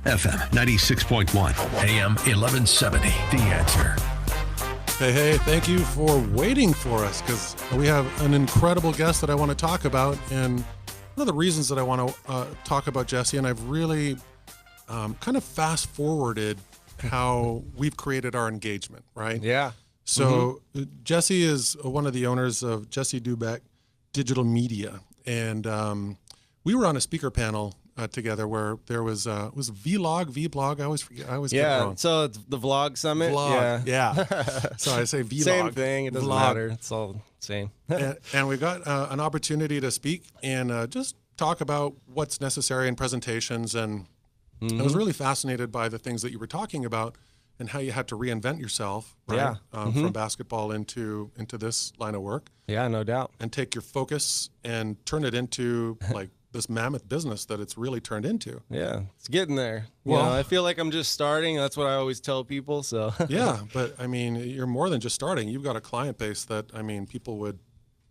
FM 96.1, AM 1170. The Answer. Hey, thank you for waiting for us, because we have an incredible guest that I want to talk about. And one of the reasons that I want to talk about Jesse, and I've really kind of fast forwarded how we've created our engagement, right? Yeah. So Jesse is one of the owners of Jesse Doubek Digital Media. And we were on a speaker panel together where there was vlog. I always forget. I always get it wrong. So it's the vlog summit. Yeah. So I say vlog. Same thing. It doesn't matter. It's all the same. and we got an opportunity to speak and just talk about what's necessary in presentations. And I was really fascinated by the things that you were talking about and how you had to reinvent yourself, right? From basketball into this line of work. Yeah, no doubt. And take your focus and turn it into like this mammoth business that it's really turned into. Yeah, it's getting there. You know, I feel like I'm just starting. That's what I always tell people. So yeah, but I mean, you're more than just starting. You've got a client base that, I mean, people would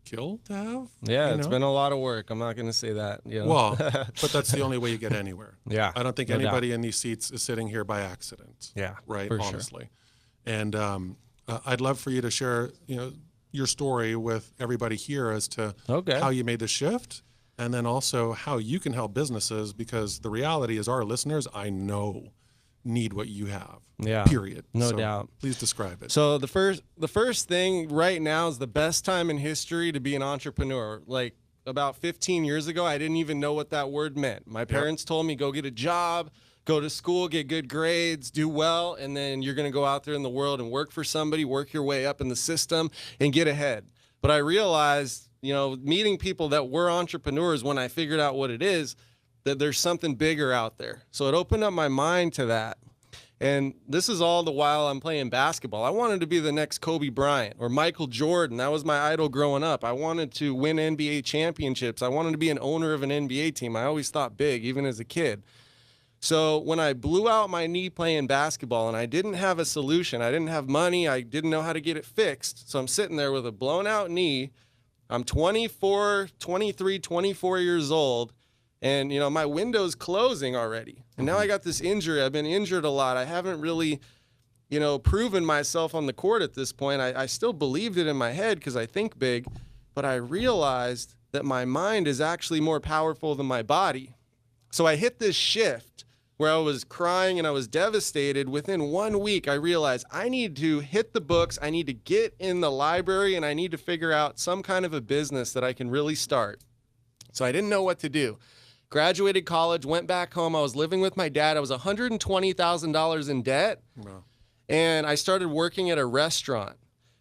kill to have. Yeah, it's been a lot of work. I'm not going to say that. You know? Well, but that's the only way you get anywhere. Yeah, I don't think anybody in these seats is sitting here by accident. Yeah, right. Honestly, sure. And I'd love for you to share, your story with everybody here as to how you made the shift. And then also how you can help businesses, because the reality is our listeners, I know, need what you have. Yeah. Period. No doubt. Please describe it. So the first thing right now is the best time in history to be an entrepreneur. Like about 15 years ago, I didn't even know what that word meant. My parents told me, go get a job, go to school, get good grades, do well, and then you're going to go out there in the world and work for somebody, work your way up in the system and get ahead. But I realized, meeting people that were entrepreneurs, when I figured out what it is, that there's something bigger out there. So it opened up my mind to that. And this is all the while I'm playing basketball. I wanted to be the next Kobe Bryant or Michael Jordan. That was my idol growing up. I wanted to win NBA championships. I wanted to be an owner of an NBA team. I always thought big, even as a kid. So when I blew out my knee playing basketball and I didn't have a solution, I didn't have money, I didn't know how to get it fixed. So I'm sitting there with a blown out knee. I'm 24 years old, and, my window's closing already. And now I got this injury. I've been injured a lot. I haven't really, proven myself on the court at this point. I still believed it in my head because I think big, but I realized that my mind is actually more powerful than my body. So I hit this shift where I was crying and I was devastated. Within 1 week, I realized I need to hit the books. I need to get in the library and I need to figure out some kind of a business that I can really start. So I didn't know what to do. Graduated college, went back home. I was living with my dad. I was $120,000 in debt. Wow. And I started working at a restaurant.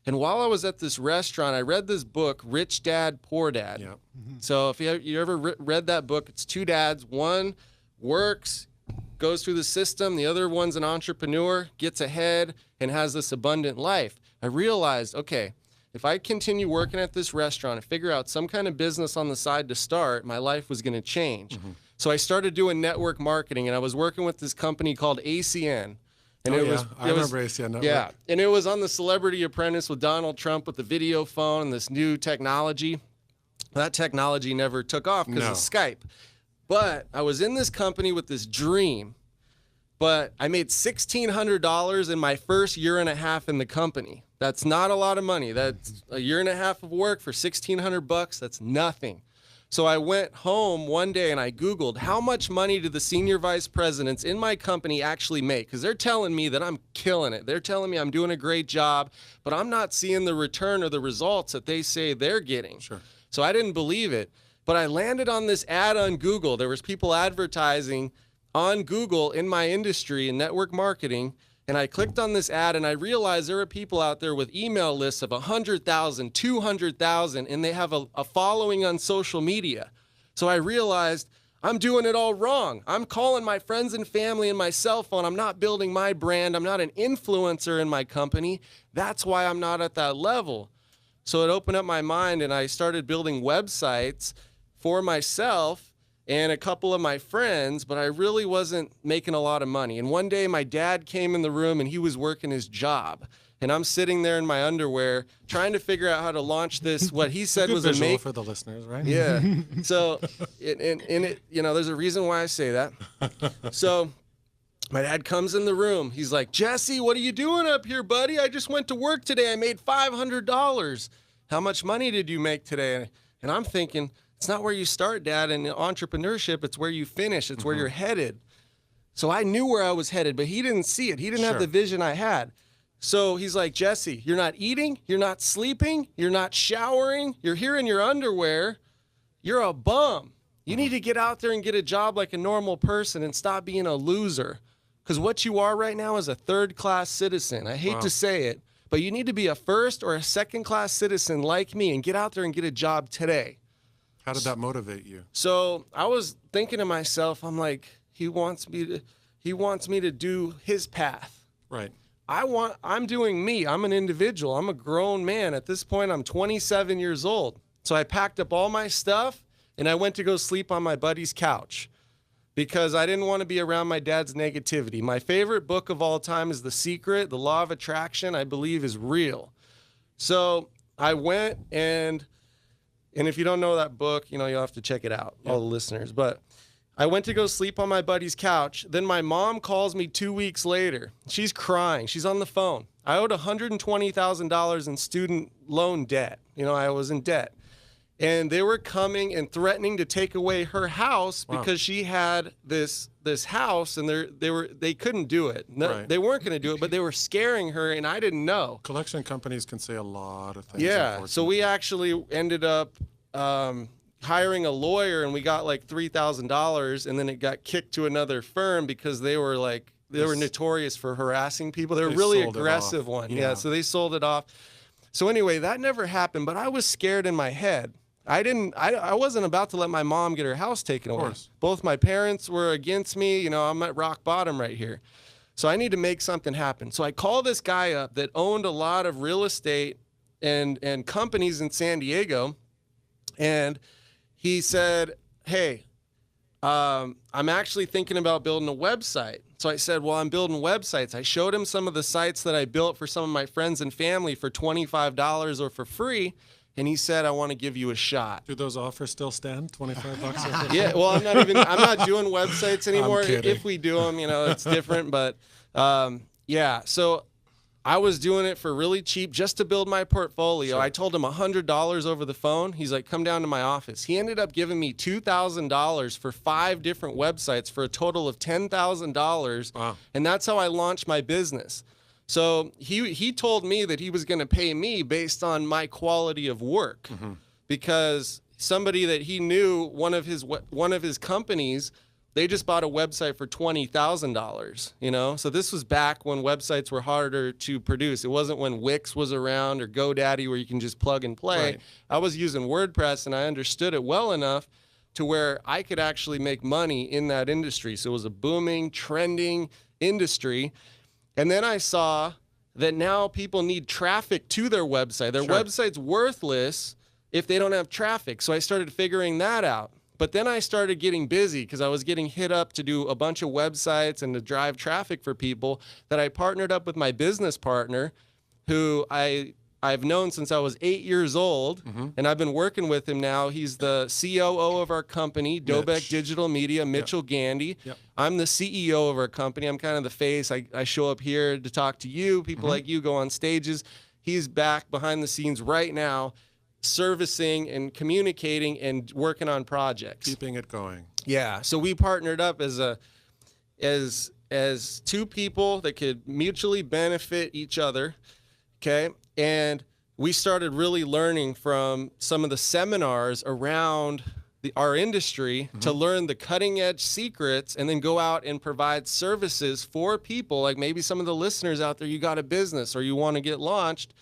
And while I was at this restaurant, I read this book, Rich Dad, Poor Dad. Yep. So if you ever read that book, it's two dads. One works, goes through the system. The other one's an entrepreneur, gets ahead, and has this abundant life. I realized, okay, if I continue working at this restaurant and figure out some kind of business on the side to start, my life was going to change. So I started doing network marketing, and I was working with this company called ACN. And I remember ACN Network. Yeah, and it was on the Celebrity Apprentice with Donald Trump with the video phone and this new technology. That technology never took off because of Skype. But I was in this company with this dream, but I made $1,600 in my first year and a half in the company. That's not a lot of money. That's a year and a half of work for $1,600. That's nothing. So I went home one day and I Googled how much money do the senior vice presidents in my company actually make? Because they're telling me that I'm killing it. They're telling me I'm doing a great job, but I'm not seeing the return or the results that they say they're getting. Sure. So I didn't believe it. But I landed on this ad on Google. There was people advertising on Google in my industry in network marketing. And I clicked on this ad and I realized there are people out there with email lists of 100,000, 200,000, and they have a following on social media. So I realized I'm doing it all wrong. I'm calling my friends and family in my cell phone. I'm not building my brand. I'm not an influencer in my company. That's why I'm not at that level. So it opened up my mind and I started building websites for myself and a couple of my friends, but I really wasn't making a lot of money. And one day my dad came in the room and he was working his job. And I'm sitting there in my underwear trying to figure out how to launch this, what he said was a visual for the listeners, right? Yeah. So, there's a reason why I say that. So My dad comes in the room. He's like, Jesse, what are you doing up here, buddy? I just went to work today. I made $500. How much money did you make today? And I'm thinking, it's not where you start, Dad. In entrepreneurship, it's where you finish. It's where you're headed. So I knew where I was headed, but he didn't see it. He didn't have the vision I had. So he's like, Jesse, you're not eating, you're not sleeping, you're not showering, you're here in your underwear, you're a bum. You need to get out there and get a job like a normal person and stop being a loser. Because what you are right now is a third-class citizen. I hate to say it, but you need to be a first or a second-class citizen like me and get out there and get a job today. How did that motivate you? So I was thinking to myself, I'm like, he wants me to do his path. Right. I'm doing me. I'm an individual. I'm a grown man. At this point, I'm 27 years old. So I packed up all my stuff and I went to go sleep on my buddy's couch because I didn't want to be around my dad's negativity. My favorite book of all time is The Secret. The Law of Attraction, I believe, is real. So I went and if you don't know that book, you'll have to check it out, all the listeners. But I went to go sleep on my buddy's couch. Then my mom calls me 2 weeks later. She's crying. She's on the phone. I owed $120,000 in student loan debt. I was in debt. And they were coming and threatening to take away her house because she had this house, and they couldn't do it. No, they weren't going to do it, but they were scaring her, and I didn't know. Collection companies can say a lot of things. Yeah, so we actually ended up hiring a lawyer, and we got like $3,000, and then it got kicked to another firm because they were notorious for harassing people. They were really aggressive one. Yeah, so they sold it off. So anyway, that never happened, but I was scared in my head. I wasn't about to let my mom get her house taken away. Both my parents were against me. I'm at rock bottom right here. So I need to make something happen. So I call this guy up that owned a lot of real estate and companies in San Diego. And he said, hey, I'm actually thinking about building a website. So I said, well, I'm building websites. I showed him some of the sites that I built for some of my friends and family for $25 or for free. And he said, I want to give you a shot. Do those offers still stand? $25? Yeah, well, I'm not doing websites anymore. If we do them, it's different. But yeah, so I was doing it for really cheap just to build my portfolio. I told him $100 over the phone. He's like, come down to my office. He ended up giving me $2,000 for 5 different websites for a total of $10,000. Wow. And that's how I launched my business. So he told me that he was going to pay me based on my quality of work, because somebody that he knew, one of his companies, they just bought a website for $20,000. So this was back when websites were harder to produce. It wasn't when Wix was around or GoDaddy where you can just plug and play. Right. I was using WordPress, and I understood it well enough to where I could actually make money in that industry. So it was a booming, trending industry. And then I saw that now people need traffic to their website. Their website's worthless if they don't have traffic. So I started figuring that out. But then I started getting busy because I was getting hit up to do a bunch of websites and to drive traffic for people, that I partnered up with my business partner, who I've known since I was 8 years old, and I've been working with him now. He's the COO of our company, Doubek Digital Media, Mitchell Gandy. Yep. I'm the CEO of our company. I'm kind of the face. I show up here to talk to you. People like you go on stages. He's back behind the scenes right now, servicing and communicating and working on projects. Keeping it going. Yeah. So we partnered up as 2 people that could mutually benefit each other. Okay. And we started really learning from some of the seminars around our industry to learn the cutting edge secrets, and then go out and provide services for people. Like maybe some of the listeners out there, you got a business or you want to get launched.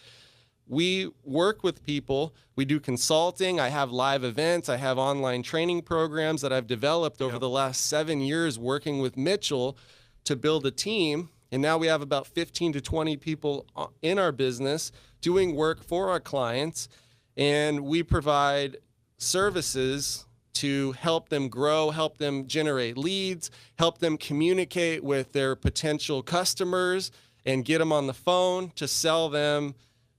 We work with people. We do consulting. I have live events. I have online training programs that I've developed over the last 7 years working with Mitchell to build a team. And now we have about 15 to 20 people in our business doing work for our clients. And we provide services to help them grow, help them generate leads, help them communicate with their potential customers, and get them on the phone to sell them,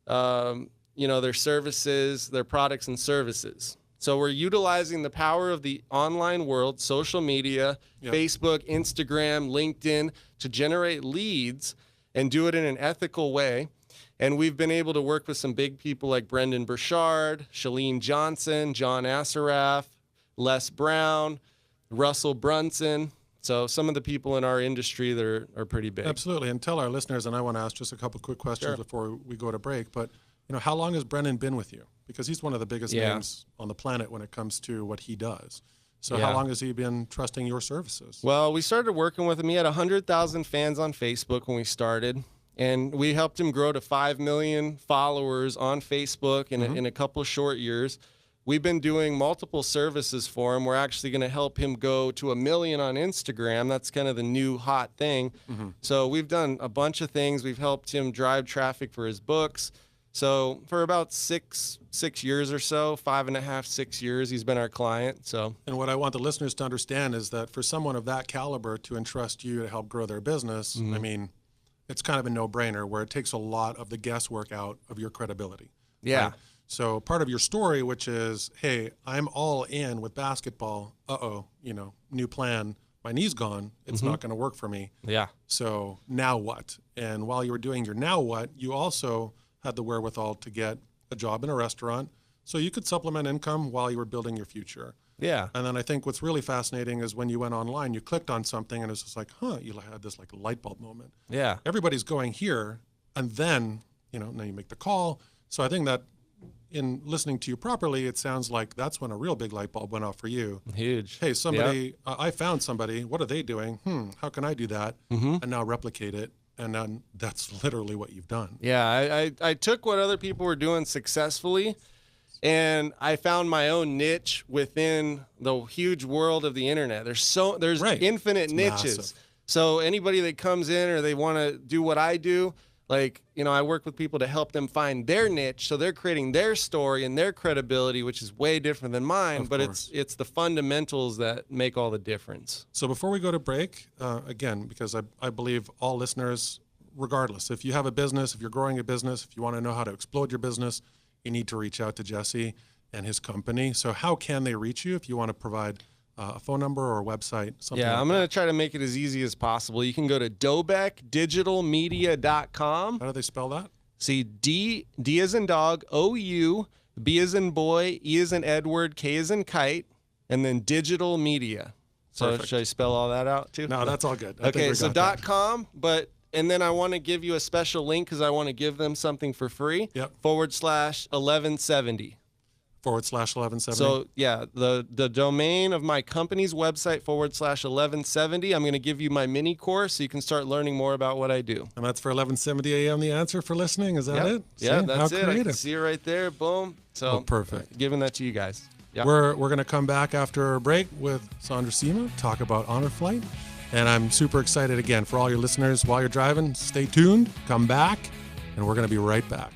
their services, their products and services. So we're utilizing the power of the online world, social media, Facebook, Instagram, LinkedIn, to generate leads and do it in an ethical way. And we've been able to work with some big people like Brendan Burchard, Shalene Johnson, John Assaraf, Les Brown, Russell Brunson. So some of the people in our industry that are pretty big. Absolutely. And tell our listeners, and I want to ask just a couple quick questions before we go to break, but how long has Brendan been with you? Because he's one of the biggest names on the planet when it comes to what he does. So how long has he been trusting your services? Well, we started working with him. He had 100,000 fans on Facebook when we started, and we helped him grow to 5 million followers on Facebook in a couple of short years. We've been doing multiple services for him. We're actually going to help him go to 1 million on Instagram. That's kind of the new hot thing. So we've done a bunch of things. We've helped him drive traffic for his books. So for about six years or so, 5.5, 6 years, he's been our client. So, and what I want the listeners to understand is that for someone of that caliber to entrust you to help grow their business, I mean, it's kind of a no-brainer where it takes a lot of the guesswork out of your credibility. Yeah. Right? So part of your story, which is, hey, I'm all in with basketball. New plan. My knee's gone. It's not going to work for me. Yeah. So now what? And while you were doing your now what, you also had the wherewithal to get a job in a restaurant so you could supplement income while you were building your future. Yeah. And then I think what's really fascinating is when you went online, you clicked on something and it's just like, you had this like light bulb moment. Yeah. Everybody's going here, and then, now you make the call. So I think that in listening to you properly, it sounds like that's when a real big light bulb went off for you. Huge. Hey, somebody, I found somebody. What are they doing? How can I do that? And now replicate it. And then that's literally what you've done. Yeah, I took what other people were doing successfully, and I found my own niche within the huge world of the internet. There's infinite niches. Massive. So anybody that comes in or they want to do what I do, I work with people to help them find their niche. So they're creating their story and their credibility, which is way different than mine. But it's the fundamentals that make all the difference. So before we go to break, again, because I believe all listeners, regardless, if you have a business, if you're growing a business, if you want to know how to explode your business, you need to reach out to Jesse and his company. So how can they reach you if you want to provide a phone number or a website? I'm going to try to make it as easy as possible. You can go to DoubekDigitalmedia.com. How do they spell that? See, D as in dog, O-U, B as in boy, E as in Edward, K as in kite, and then digital media. So Perfect. Should I spell all that out too? No, that's all good. Okay, so .com, and then I want to give you a special link because I want to give them something for free. Yep. /1170. /1170. So yeah, the domain of my company's website /1170. I'm going to give you my mini course so you can start learning more about what I do. And that's for 1170 a.m. The answer for listening. Is that it? Yeah, See? that's How it. creative. I can see it right there. Boom. So perfect. Giving that to you guys. Yeah. We're going to come back after a break with Sandra Cima, talk about Honor Flight. And I'm super excited again for all your listeners while you're driving. Stay tuned, come back, and we're going to be right back.